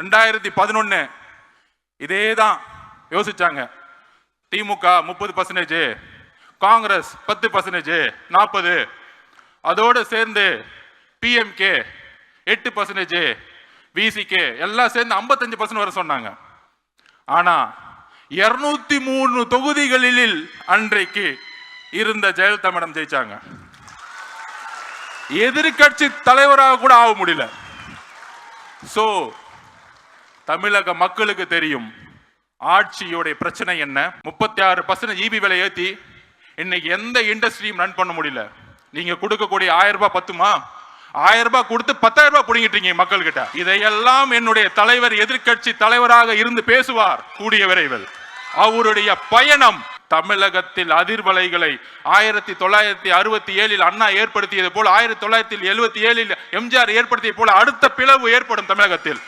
2011 இதேதான் யோசிச்சாங்க. திமுக 30%, காங்கிரஸ் 10%, 40, அதோடு சேர்ந்து பிஎம்கே 8%, விசிகே எல்லாம் சேர்ந்து 55% வர சொன்னாங்க. ஆனா 203 தொகுதிகளில் அன்றைக்கு இருந்த ஜெயலலிதா மேடம் ஜெயிச்சாங்க. எதிர்கட்சி தலைவராக கூட ஆக முடியல. சோ தமிழக மக்களுக்கு தெரியும் ஆட்சியோட பிரச்சனை என்ன. 36% ஈபி விலை ஏத்தி இன்னைக்கு எந்த இண்டஸ்ட்ரியும் ரன் பண்ண முடியல. நீங்க கொடுக்கக்கூடிய 1000 ரூபாய் பத்துமா? 1000 ரூபாய் கொடுத்து 10,000 ரூபாய் புடுங்கிட்டீங்க மக்கள் கிட்ட. இதையெல்லாம் என்னுடைய தலைவர் எதிர்கட்சி தலைவராக இருந்து பேசுவார் கூடிய விரைவில். அவருடைய பயணம் தமிழகத்தில் அதிர்வலைகளை 1967 அண்ணா ஏற்படுத்தியது போல 1977 எம்ஜிஆர் ஏற்படுத்தியது போல அடுத்த பிளவு ஏற்படும் தமிழகத்தில்.